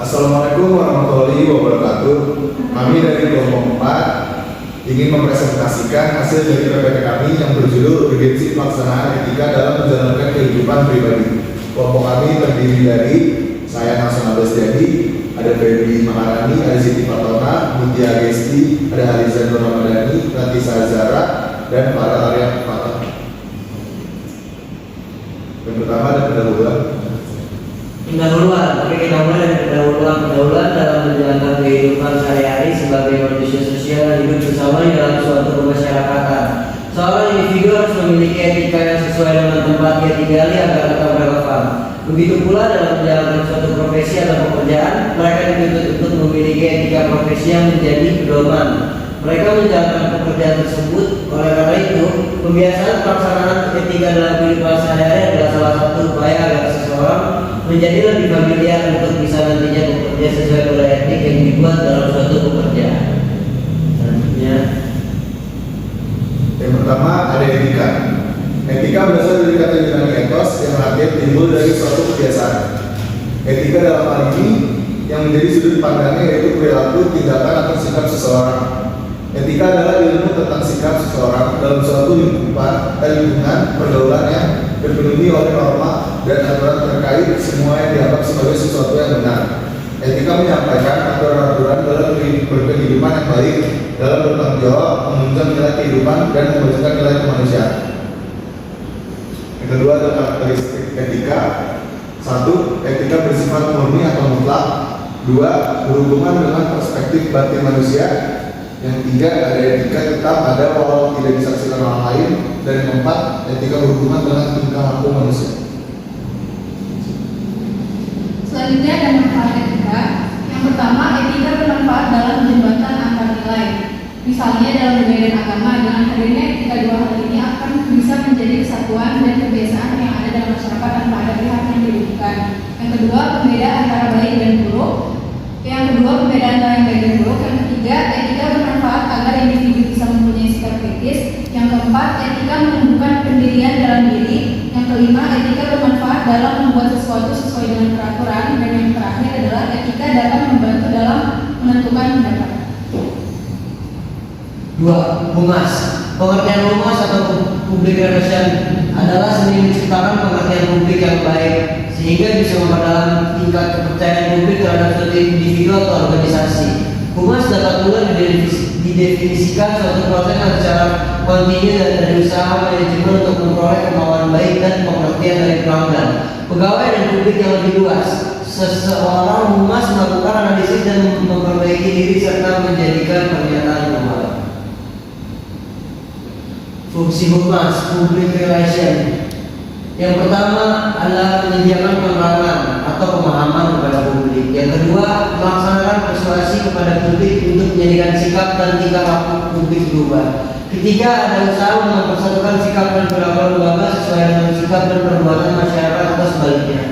Assalamualaikum warahmatullahi wabarakatuh. Kami dari kelompok 4 ingin mempresentasikan hasil dari PPT kami yang berjudul Urgensi Pelaksanaan Etika dalam Menjalankan Kehidupan Pribadi. Kelompok kami terdiri dari saya Nasional Destiadi, ada Febri Maharani, ada Siti Fatona, Mutia Gesti, ada Haliza Nur Ramadhani, Natisa Zara, dan para Arya Fatah. Yang pertama ada pendahuluan. Tapi kita mulai dari pendahuluan dalam menjalankan kehidupan sehari-hari sebagai manusia sosial dan hidup bersama di dalam suatu kemasyarakatan. Seorang individu harus memiliki etika yang sesuai dengan tempat dia tinggali agar tetap relevan. Begitu pula dalam menjalankan suatu profesi atau pekerjaan, mereka dituntut untuk memiliki etika profesi yang menjadi pedoman. Mereka menjalankan pekerjaan tersebut. Oleh karena itu, pembiasaan pelaksanaan etika dalam kehidupan sehari-hari adalah salah satu upaya agar seseorang menjadi lebih familiar untuk bisa nantinya bekerja sesuai kode etik yang dibuat dalam suatu pekerjaan. Selanjutnya, yang pertama ada etika. Etika berasal dari kata Yunani ethos yang artinya timbul dari suatu kebiasaan. Etika dalam hal ini yang menjadi sudut pandangnya yaitu perilaku, tindakan, atau sikap seseorang. Etika adalah ilmu tentang sikap seseorang dalam suatu lingkungan pergaulan yang dipenuhi oleh norma dan aturan terkait semua yang dianggap sebagai sesuatu yang benar. Etika menyampaikan aturan-aturan dalam berkehidupan yang baik, dalam bertanggung jawab, menunjang nilai kehidupan, dan mewujudkan nilai kemanusiaan. Yang kedua adalah karakteristik etika. 1. Etika bersifat murni atau mutlak. 2. Berhubungan dengan perspektif batin manusia. Yang 3. Ada etika tetap ada walau tidak disaksikan orang lain. Dan yang 4. Etika berhubungan dengan tingkah laku manusia. Selanjutnya ada manfaat etika. Yang pertama, etika bermanfaat dalam jembatan antar nilai. Misalnya dalam berbeda agama, dengan hadirnya etika dua hal ini akan bisa menjadi kesatuan dan kebiasaan yang ada dalam masyarakat tanpa ada pihak yang dirugikan. Yang kedua, pembeda antara baik dan buruk. Yang kedua, pembeda antara yang baik dan buruk. Yang ketiga, etika bermanfaat agar individu bisa mempunyai sikap kritis. Yang keempat, etika menumbuhkan pendirian dalam diri. Yang kelima, etika bermanfaat dalam membuat sesuatu sesuai dengan peraturan. Dan yang terakhir adalah etika dapat membantu dalam menentukan pendapat. 2. Humas. Pengertian humas atau public relation adalah seni menciptakan pengertian publik yang baik sehingga bisa memperdalam tingkat kepercayaan publik terhadap suatu individu atau organisasi. Humas dapat pula didefinisikan suatu proses yang secara kontinu dari usaha manajemen untuk memperoleh kemauan baik dan pengertian dari pelanggan, pegawai dan publik yang lebih luas. Seseorang humas melakukan analisis dan memperbaiki diri serta menjadikan pernyataan normal. Fungsi humas, public relation. Yang pertama adalah menyediakan penerangan atau pemahaman kepada publik. Yang kedua, melaksanakan persuasi kepada publik untuk menjadikan sikap dan tingkah laku publik berubah. Ketiga, ada usaha mempersatukan sikap dan perilaku lembaga sesuai dengan sikap dan perbuatan masyarakat atau sebaliknya.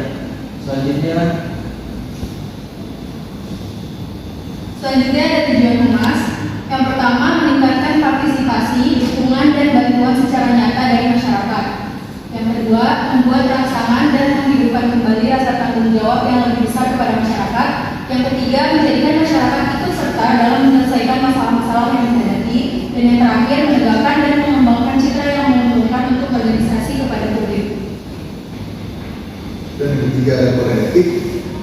Selanjutnya ada tujuan humas. Yang pertama, meningkatkan partisipasi, dukungan, dan bantuan secara nyata dari masyarakat. Yang kedua, membuat rangsangan dan menghidupkan kembali rasa tanggung jawab yang lebih besar kepada masyarakat. Yang ketiga, menjadikan masyarakat ikut serta dalam menyelesaikan masalah-masalah yang dihadapi. Dan yang terakhir, menegakkan dan mengembangkan citra yang menguntungkan untuk organisasi kepada publik. Dan yang ketiga ada kode etik.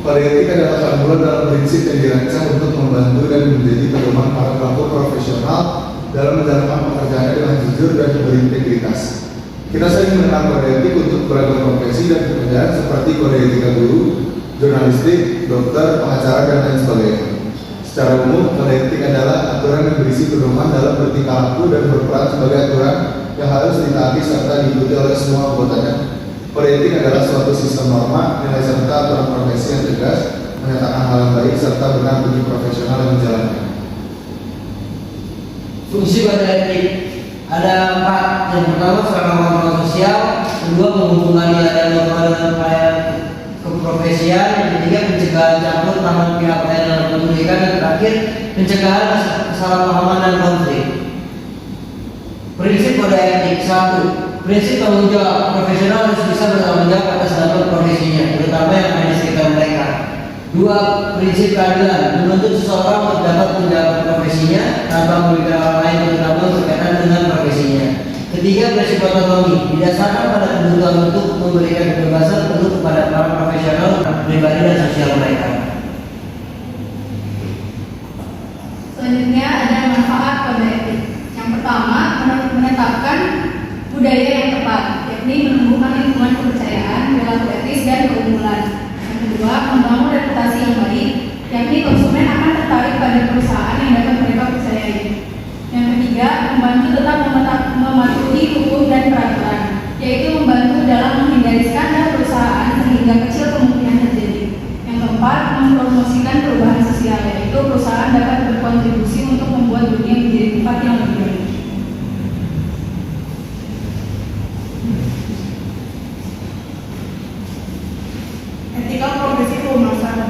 Kode etik adalah panduan dalam prinsip yang dirancang untuk membantu dan menjadi pedoman para pelaku profesional dalam menjalankan pekerjaannya dengan jujur dan berintegritas. Kita sering mengenal kode etik untuk beragam profesi dan pekerjaan seperti kode etika guru, jurnalistik, dokter, pengacara, dan lain sebagainya. Secara umum, kode etik adalah aturan yang berisi pedoman dalam bertingkah laku dan berperan sebagai aturan yang harus ditaati serta diikuti oleh semua anggotanya. Kode etik adalah suatu sistem norma, nilai serta aturan profesi yang tegas, menyatakan hal yang baik serta benar bagi profesional yang menjalankan. Fungsi kode etik ada 4. Yang pertama, sebagai kontrol sosial. Kedua, menghubungkan nilai dan norma dengan upaya keprofesian. Yang ketiga, pencegahan campur tangan pihak lain dalam penyelidikan. Dan terakhir, pencegahan kesalahpahaman dan konflik. Prinsip kode etik. 1. Prinsip tanggung jawab. Profesional harus bisa bertanggung jawab atas dampak profesinya, terutama yang ada di sekitar mereka. Dua, prinsip keadilan, menuntut seseorang untuk dapat menjalankan profesinya tanpa merugikan orang lain terutama berkaitan dengan profesinya. Ketiga, prinsip otonomi, didasarkan pada kebutuhan untuk memberikan kebebasan penuh kepada para profesional pribadi dan sosial mereka. Selanjutnya ada manfaat pada etik. Yang pertama, menetapkan budaya yang tepat, yakni menumbuhkan lingkungan kepercayaan, perilaku etis dan keunggulan. Yang kedua, membangun reputasi yang baik, yakni konsumen akan tertarik pada perusahaan yang dapat mereka percayai. Yang ketiga, membantu tetap mematuhi hukum dan peraturan, yaitu membantu dalam menghindari skandal perusahaan sehingga kecil kemungkinan terjadi. Yang keempat, mempromosikan perubahan sosial, yaitu perusahaan dapat berkontribusi untuk membuat dunia menjadi tempat yang lebih baik. Etika profesi kehumasan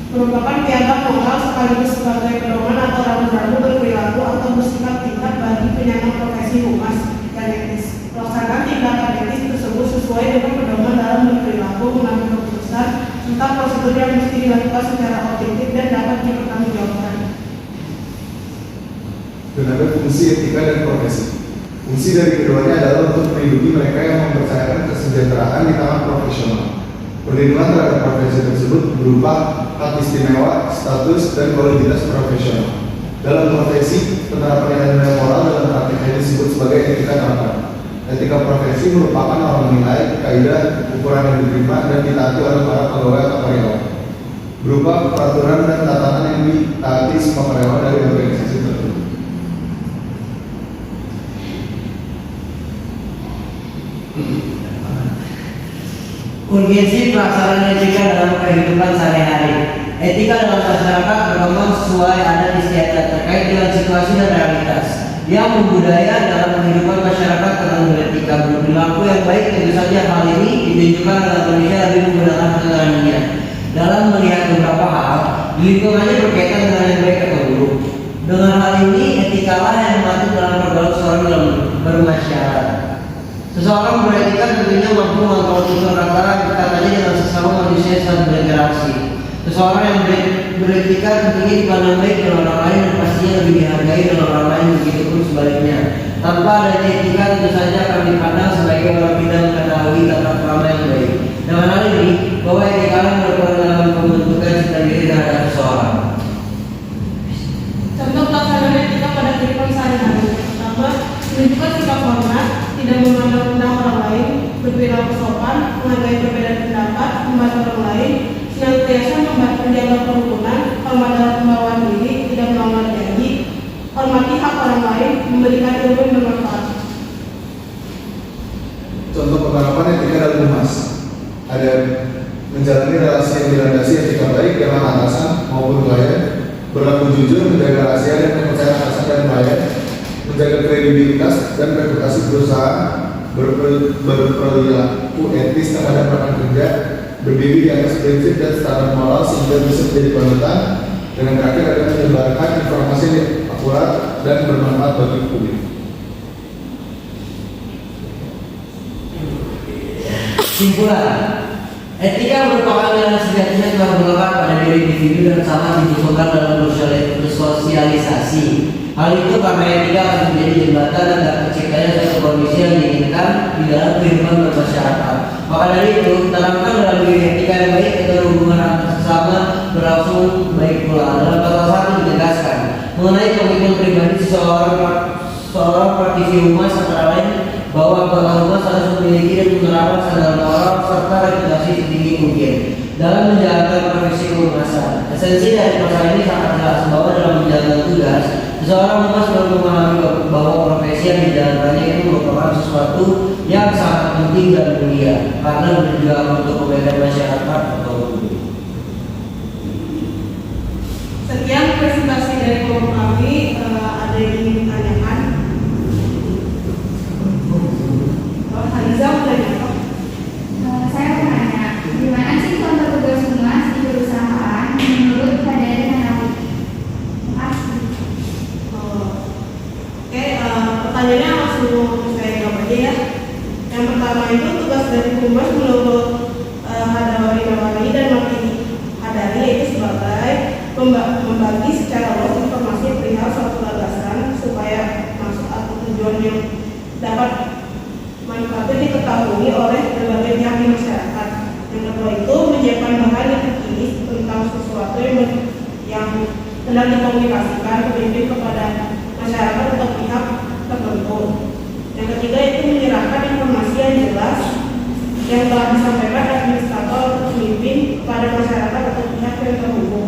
merupakan piagam moral sekaligus sebagai pedoman atau ramu-ramu berperilaku atau bersikap tingkat bagi penyandang profesi humas dan etis. Pelaksanaan tindakan etis tersebut sesuai dengan pedoman dalam berperilaku, mengambil keputusan, serta prosedur yang mesti dilakukan secara objektif dan dapat dipertanggungjawabkan. Dan ada fungsi etika dan profesi. Fungsi dari keduanya adalah untuk melindungi mereka yang mempercayakan kesejahteraan di tangan profesional. Perlindungan terhadap profesi tersebut berupa hak istimewa, status, dan kualitas profesional. Dalam profesi, penerapan nilai moral dalam praktiknya disebut sebagai etika terapan. Etika profesi merupakan norma nilai, kaidah, ukuran yang diterima dan ditaati oleh para pegawai atau karyawan, berupa peraturan dan tatanan yang ditaati semua karyawan dari organisasi tertentu. Urgensi pelaksanaan etika dalam kehidupan sehari-hari. Etika dalam masyarakat berkembang sesuai adat istiadat terkait dengan situasi dan realitas. Yang membudaya dalam kehidupan masyarakat tentang beretika berperilaku yang baik, tentu saja hal ini ditunjukkan dalam manusia lebih menggunakan keterangannya. Dalam melihat beberapa hal, di lingkungannya berkaitan dengan yang baik atau buruk. Dengan hal ini, etikalah yang mengatur dalam pergaulan seorang dalam bermasyarakat. Seseorang beretika tentunya mampu mengontrol tutur katanya dengan sesama manusia saat berinteraksi. Seseorang yang beretika tentunya dipandang baik oleh orang lain dan pastinya lebih dihargai oleh orang lain, begitu pun sebaliknya. Tanpa adanya etika tentu saja akan dipandang sebagai orang tidak mengetahui tata krama yang baik. Dengan hal ini, bahwa etika yang berperan dalam pembentukan cita diri terhadap seseorang. Contoh pelaksanaan etika pada kehidupan sehari-hari. Pertama, menunjukkan sikap hormat, tidak memandang rendah orang lain, berperilaku sopan, menghargai perbedaan pendapat, membantu orang lain, senantiasa menjaga kerukunan, hormat dalam pembawaan diri, tidak melanggar janji, hormati hak orang lain, memberikan ilmu yang bermanfaat. Contoh penerapan etika dalam humas ada menjalani relasi yang dilandasi etika baik dalam atasan maupun klien, berlaku jujur, menjaga rahasia dan kepercayaan atasan dan klien, menjaga kredibilitas dan reputasi perusahaan, berperilaku etis terhadap rekan kerja, berdiri di atas prinsip dan standar moral sehingga bisa menjadi panutan, dan yang terakhir adalah menyebarkan informasi yang akurat dan bermanfaat bagi publik. Simpulan, etika merupakan nilai sejatinya telah melekat pada diri individu dan sangat dibutuhkan dalam bersosialisasi. Hal itu karena etika akan menjadi jembatan agar terciptanya suatu kondisi yang diinginkan di dalam kehidupan bermasyarakat. Maka dari itu, tanamkan dalam diri etika yang baik agar hubungan antar sesama berlangsung baik pula. Dalam pasal 1 ditegaskan mengenai komitmen pribadi seorang praktisi humas antara lain bahwa anggota humas harus memiliki dan menerapkan standar moral serta reputasi setinggi mungkin dalam menjalankan profesi kehumasan. Esensi dari pasal ini sangat jelas bahwa dalam menjalankan tugas, seseorang humas perlu memahami bahwa profesi yang dijalankannya itu merupakan sesuatu yang sangat penting dan mulia karena berjuang untuk kebaikan masyarakat atau publik. Sekian presentasi dari kelompok kami. Ada yang ingin ditanyakan? Haliza mulai apa? Saya mau nanya, gimana sih contoh tugas humas di perusahaan menurut Pak Dari Hanawi? Makasih. Oke, pertanyaannya langsung saya jawab aja ya. Yang pertama itu tugas dari humas menurut Hadawari Nawari dan Maki Hadari membagi secara luas informasi perihal suatu gagasan supaya maksud atau tujuan yang dapat manfaatnya diketahui oleh berbagai pihak di masyarakat. Yang kedua itu menyiapkan bahan yang terkini tentang sesuatu yang sedang dikomunikasikan pemimpin kepada masyarakat atau pihak tertentu. Yang ketiga itu menyerahkan informasi yang jelas yang telah disampaikan administrator atau pemimpin kepada masyarakat atau pihak yang terhubung.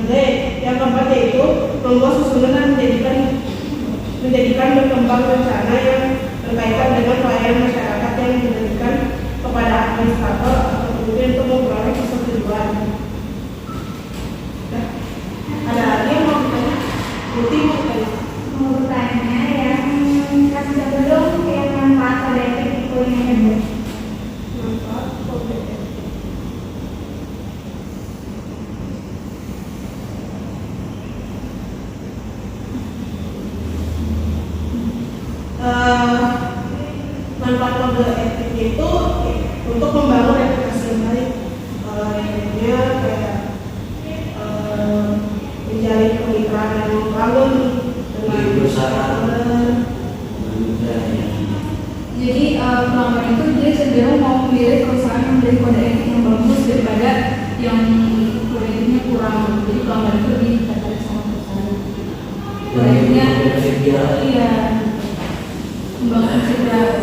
Yang keempat yaitu membuat susunan dan menjadikan berkembang rencana yang berkaitan dengan pelayanan masyarakat yang diberikan kepada administrator atau pemimpin untuk memperoleh persetujuan. Nah, ada lagi yang mau ditanya? Putih mau ditanya? Mau bertanya yang kasih sebelum yang manfaat pada efek yang hebat. Manfaat kode. Manfaat kode etik itu untuk membangun reputasi yang baik. Intinya kayak menjalin kemitraan yang membangun dengan perusahaan. Jadi pelanggan itu dia cenderung mau memilih perusahaan yang memiliki kode etik yang bagus daripada yang kode etiknya kurang. Jadi pelanggan itu lebih tertarik sama perusahaan. Kode etiknya iya membangun citra